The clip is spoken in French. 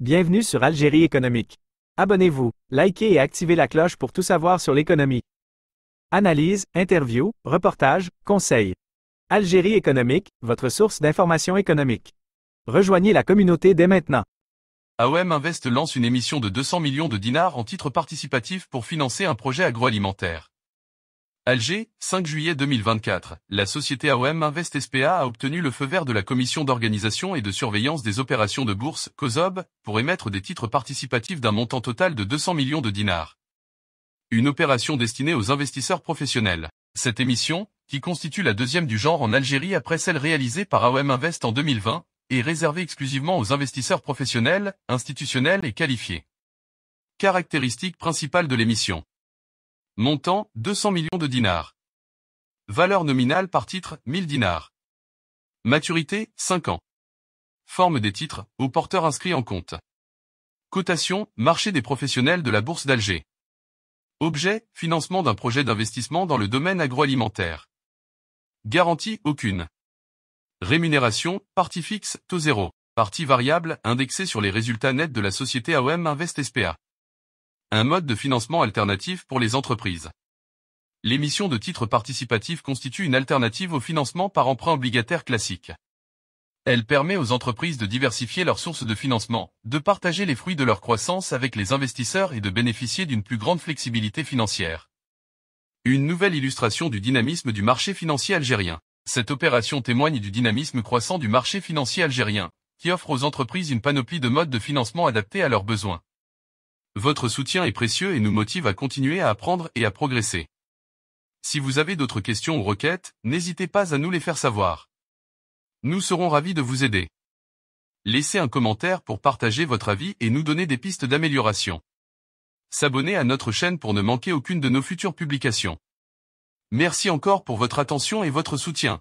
Bienvenue sur Algérie économique. Abonnez-vous, likez et activez la cloche pour tout savoir sur l'économie. Analyse, interview, reportage, conseils. Algérie économique, votre source d'information économique. Rejoignez la communauté dès maintenant. AOM Invest lance une émission de 200 millions de dinars en titres participatifs pour financer un projet agroalimentaire. Alger, 5 juillet 2024, la société AOM Invest SPA a obtenu le feu vert de la Commission d'organisation et de surveillance des opérations de bourse, COSOB, pour émettre des titres participatifs d'un montant total de 200 millions de dinars. Une opération destinée aux investisseurs professionnels. Cette émission, qui constitue la deuxième du genre en Algérie après celle réalisée par AOM Invest en 2020, est réservée exclusivement aux investisseurs professionnels, institutionnels et qualifiés. Caractéristiques principales de l'émission. Montant, 200 millions de dinars. Valeur nominale par titre, 1000 dinars. Maturité, 5 ans. Forme des titres, aux porteurs inscrits en compte. Cotation, marché des professionnels de la Bourse d'Alger. Objet, financement d'un projet d'investissement dans le domaine agroalimentaire. Garantie, aucune. Rémunération, partie fixe, taux zéro. Partie variable, indexée sur les résultats nets de la société AOM Invest SPA. Un mode de financement alternatif pour les entreprises. L'émission de titres participatifs constitue une alternative au financement par emprunt obligataire classique. Elle permet aux entreprises de diversifier leurs sources de financement, de partager les fruits de leur croissance avec les investisseurs et de bénéficier d'une plus grande flexibilité financière. Une nouvelle illustration du dynamisme du marché financier algérien. Cette opération témoigne du dynamisme croissant du marché financier algérien, qui offre aux entreprises une panoplie de modes de financement adaptés à leurs besoins. Votre soutien est précieux et nous motive à continuer à apprendre et à progresser. Si vous avez d'autres questions ou requêtes, n'hésitez pas à nous les faire savoir. Nous serons ravis de vous aider. Laissez un commentaire pour partager votre avis et nous donner des pistes d'amélioration. S'abonner à notre chaîne pour ne manquer aucune de nos futures publications. Merci encore pour votre attention et votre soutien.